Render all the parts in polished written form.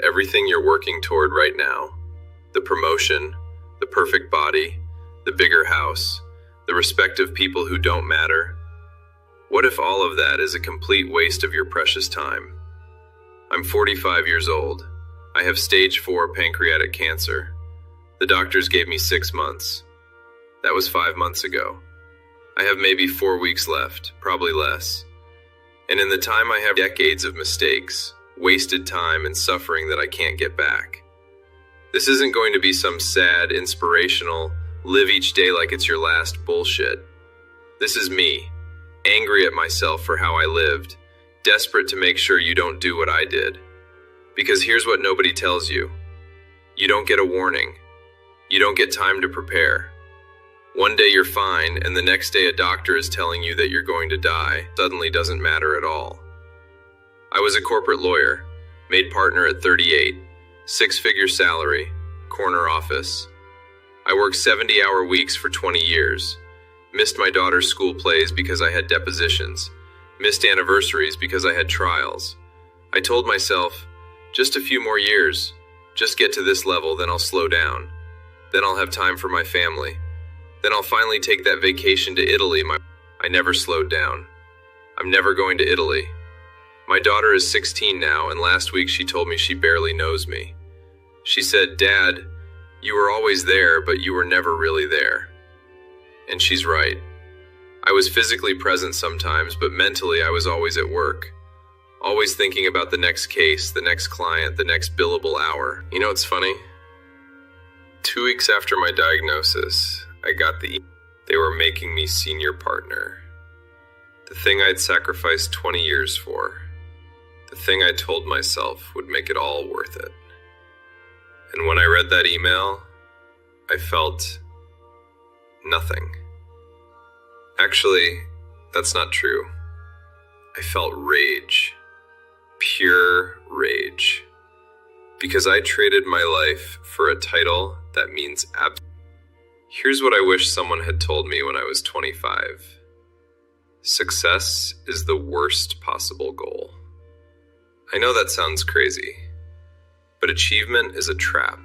everything you're working toward right now? The promotion, the perfect body, the bigger house, the respect of people who don't matter? What if all of that is a complete waste of your precious time? I'm 45 years old. I have stage 4 pancreatic cancer. The doctors gave me 6 months. That was 5 months ago. I have maybe 4 weeks left, probably less. And in the time I have decades of mistakes, wasted time and suffering that I can't get back. This isn't going to be some sad, inspirational, live each day like it's your last bullshit. This is me, angry at myself for how I lived, desperate to make sure you don't do what I did. Because here's what nobody tells you. You don't get a warning. You don't get time to prepare. One day you're fine, and the next day a doctor is telling you that you're going to die. Suddenly doesn't matter at all. I was a corporate lawyer, made partner at 38, 6-figure salary, corner office. I worked 70-hour weeks for 20 years, missed my daughter's school plays because I had depositions, missed anniversaries because I had trials. I told myself, just a few more years, just get to this level, then I'll slow down. Then I'll have time for my family. Then I'll finally take that vacation to Italy. I never slowed down. I'm never going to Italy. My daughter is 16 now, and last week she told me she barely knows me. She said, "Dad, you were always there, but you were never really there." And she's right. I was physically present sometimes, but mentally I was always at work. Always thinking about the next case, the next client, the next billable hour. You know what's funny? 2 weeks after my diagnosis, I got they were making me senior partner. The thing I'd sacrificed 20 years for. The thing I told myself would make it all worth it. And when I read that email, I felt nothing. Actually, that's not true. I felt rage. Pure rage. Because I traded my life for a title that means Here's what I wish someone had told me when I was 25. Success is the worst possible goal. I know that sounds crazy, but achievement is a trap.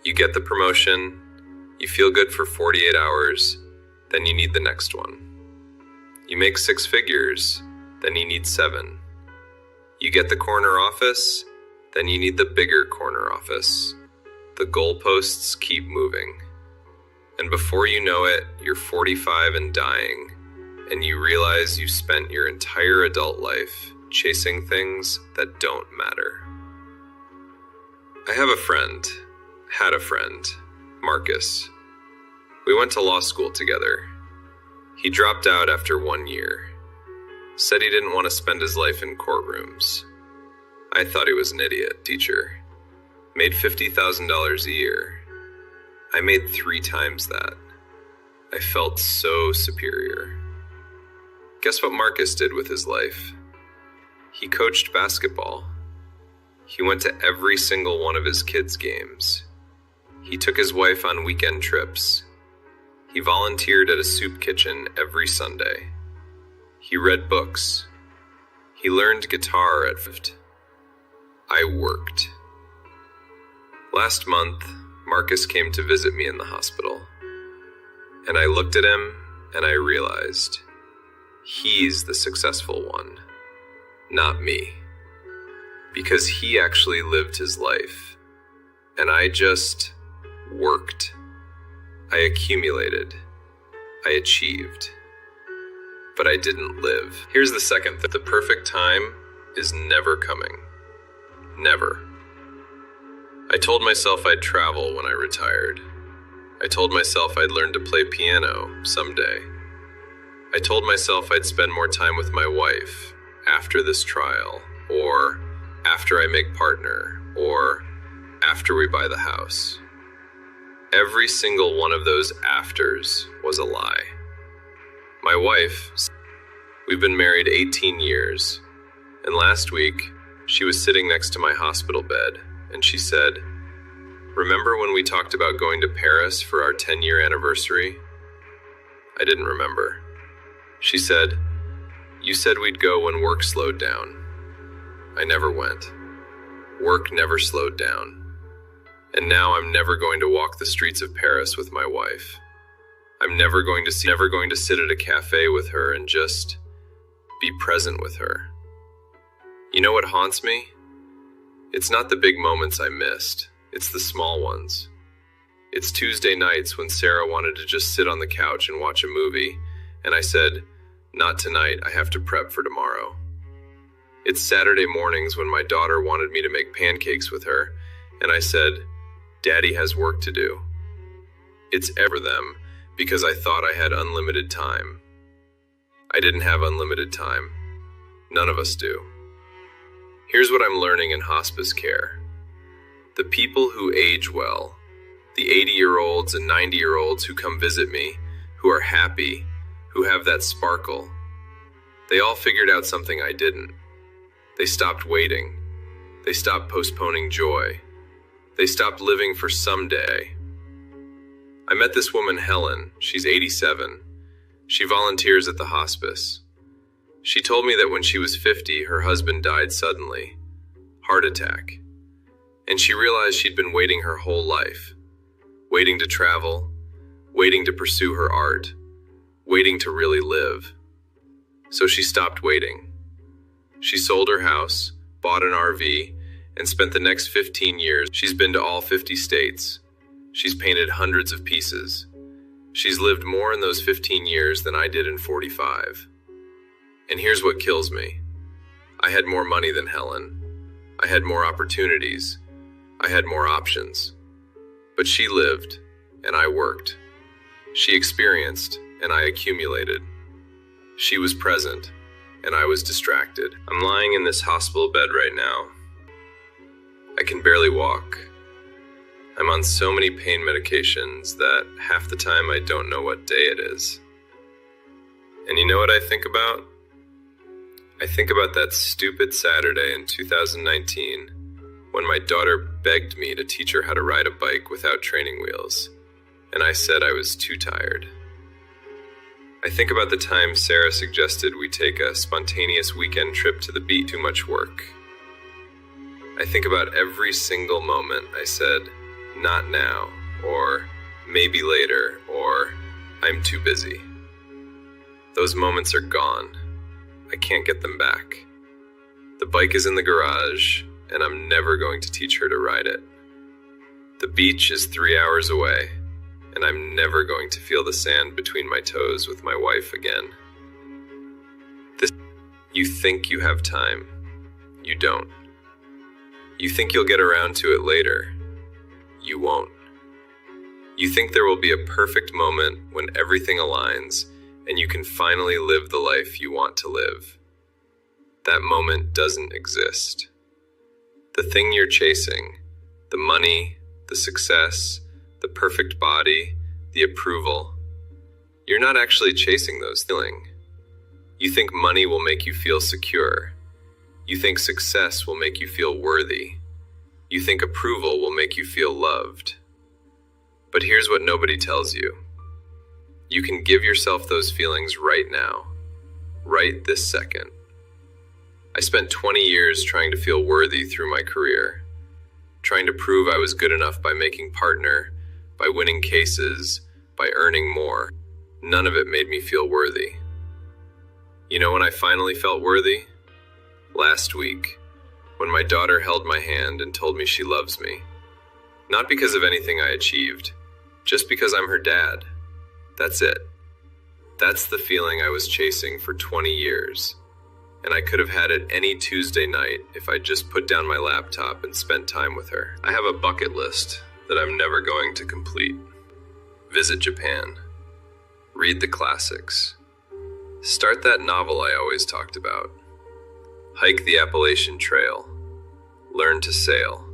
You get the promotion, you feel good for 48 hours, then you need the next one. You make 6 figures, then you need 7. You get the corner office, then you need the bigger corner office. The goalposts keep moving. And before you know it, you're 45 and dying, and you realize you spent your entire adult life chasing things that don't matter. I have a friend, had a friend, Marcus. We went to law school together. He dropped out after 1 year. Said he didn't want to spend his life in courtrooms. I thought he was an idiot, teacher. Made $50,000 a year. I made 3 times that. I felt so superior. Guess what Marcus did with his life? He coached basketball. He went to every single one of his kids' games. He took his wife on weekend trips. He volunteered at a soup kitchen every Sunday. He read books. He learned guitar at 5. I worked. Last month, Marcus came to visit me in the hospital. And I looked at him and I realized he's the successful one, not me. Because he actually lived his life. And I just worked. I accumulated. I achieved. But I didn't live. Here's the second thing. The perfect time is never coming. Never. I told myself I'd travel when I retired. I told myself I'd learn to play piano someday. I told myself I'd spend more time with my wife after this trial, or after I make partner, or after we buy the house. Every single one of those afters was a lie. My wife, we've been married 18 years, and last week she was sitting next to my hospital bed, and she said, "Remember when we talked about going to Paris for our 10-year anniversary?" I didn't remember. She said, "You said we'd go when work slowed down." I never went. Work never slowed down. And now I'm never going to walk the streets of Paris with my wife. I'm never going to sit at a cafe with her and just be present with her. You know what haunts me? It's not the big moments I missed. It's the small ones. It's Tuesday nights when Sarah wanted to just sit on the couch and watch a movie, and I said, "Not tonight, I have to prep for tomorrow." It's Saturday mornings when my daughter wanted me to make pancakes with her, and I said, "Daddy has work to do." It's ever them, because I thought I had unlimited time. I didn't have unlimited time. None of us do. Here's what I'm learning in hospice care. The people who age well, the 80-year-olds and 90-year-olds who come visit me, who are happy, who have that sparkle, they all figured out something I didn't. They stopped waiting. They stopped postponing joy. They stopped living for someday. I met this woman, Helen. She's 87. She volunteers at the hospice. She told me that when she was 50, her husband died suddenly. Heart attack. And she realized she'd been waiting her whole life. Waiting to travel, waiting to pursue her art, waiting to really live. So she stopped waiting. She sold her house, bought an RV, and spent the next 15 years. She's been to all 50 states. She's painted hundreds of pieces. She's lived more in those 15 years than I did in 45. And here's what kills me. I had more money than Helen. I had more opportunities. I had more options. But she lived, and I worked. She experienced, and I accumulated. She was present, and I was distracted. I'm lying in this hospital bed right now. I can barely walk. I'm on so many pain medications that half the time I don't know what day it is. And you know what I think about? I think about that stupid Saturday in 2019 when my daughter begged me to teach her how to ride a bike without training wheels, and I said I was too tired. I think about the time Sarah suggested we take a spontaneous weekend trip to the beach. Too much work. I think about every single moment I said, "Not now," or "Maybe later," or "I'm too busy." Those moments are gone. I can't get them back. The bike is in the garage, and I'm never going to teach her to ride it. The beach is 3 hours away, and I'm never going to feel the sand between my toes with my wife again. You think you have time. You don't. You think you'll get around to it later. You won't. You think there will be a perfect moment when everything aligns and you can finally live the life you want to live. That moment doesn't exist. The thing you're chasing, the money, the success, the perfect body, the approval, you're not actually chasing those things. You think money will make you feel secure. You think success will make you feel worthy. You think approval will make you feel loved. But here's what nobody tells you. You can give yourself those feelings right now, right this second. I spent 20 years trying to feel worthy through my career, trying to prove I was good enough by making partner, by winning cases, by earning more. None of it made me feel worthy. You know when I finally felt worthy? Last week, when my daughter held my hand and told me she loves me. Not because of anything I achieved, just because I'm her dad. That's it. That's the feeling I was chasing for 20 years. And I could have had it any Tuesday night if I just put down my laptop and spent time with her. I have a bucket list that I'm never going to complete. Visit Japan. Read the classics. Start that novel I always talked about. Hike the Appalachian Trail. Learn to sail.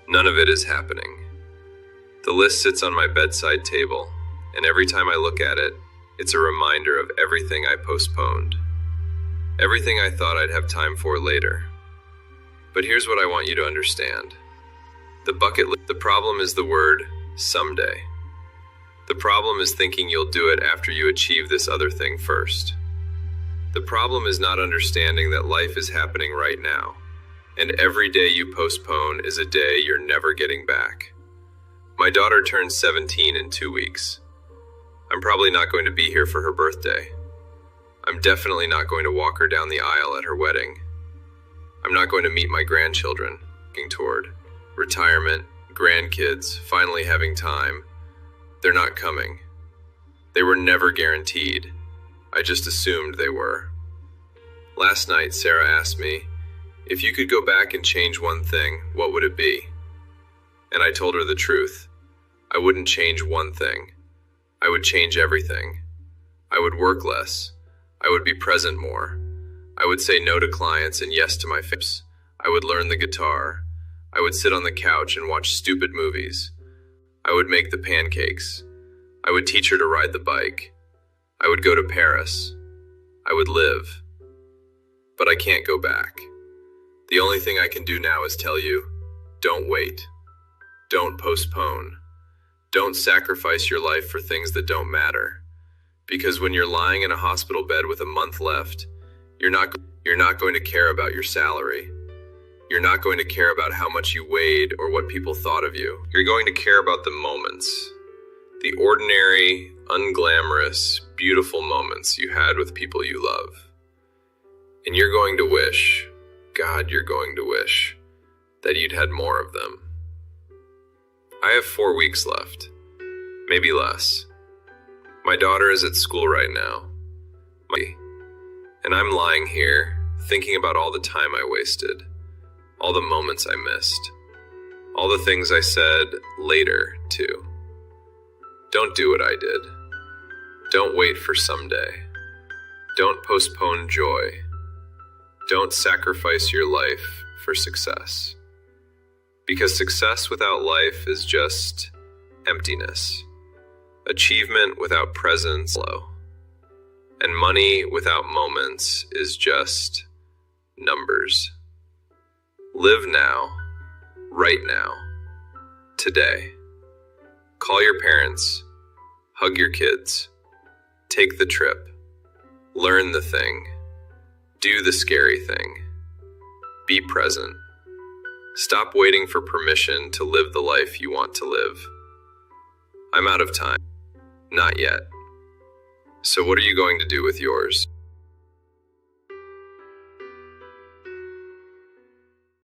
None of it is happening. The list sits on my bedside table, and every time I look at it, it's a reminder of everything I postponed. Everything I thought I'd have time for later. But here's what I want you to understand. The problem is the word someday. The problem is thinking you'll do it after you achieve this other thing first. The problem is not understanding that life is happening right now, And every day you postpone is a day you're never getting back. My daughter turns 17 in 2 weeks. I'm probably not going to be here for her birthday. I'm definitely not going to walk her down the aisle at her wedding. I'm not going to meet my grandchildren, looking toward retirement, grandkids, finally having time. They're not coming. They were never guaranteed. I just assumed they were. Last night, Sarah asked me, if you could go back and change one thing, what would it be? And I told her the truth. I wouldn't change one thing. I would change everything. I would work less. I would be present more. I would say no to clients and yes to my faves. I would learn the guitar. I would sit on the couch and watch stupid movies. I would make the pancakes. I would teach her to ride the bike. I would go to Paris. I would live. But I can't go back. The only thing I can do now is tell you, don't wait. Don't postpone. Don't sacrifice your life for things that don't matter. Because when you're lying in a hospital bed with a month left, you're not going to care about your salary. You're not going to care about how much you weighed or what people thought of you. You're going to care about the moments. The ordinary, unglamorous, beautiful moments you had with people you love. And you're going to wish, God, you're going to wish, that you'd had more of them. I have 4 weeks left, maybe less. My daughter is at school right now. And I'm lying here, thinking about all the time I wasted, all the moments I missed, all the things I said later, too. Don't do what I did. Don't wait for someday. Don't postpone joy. Don't sacrifice your life for success. Because success without life is just emptiness. Achievement without presence, low. And money without moments is just numbers. Live now, right now, today. Call your parents, hug your kids, take the trip, learn the thing, do the scary thing, be present. Stop waiting for permission to live the life you want to live. I'm out of time. Not yet. So what are you going to do with yours?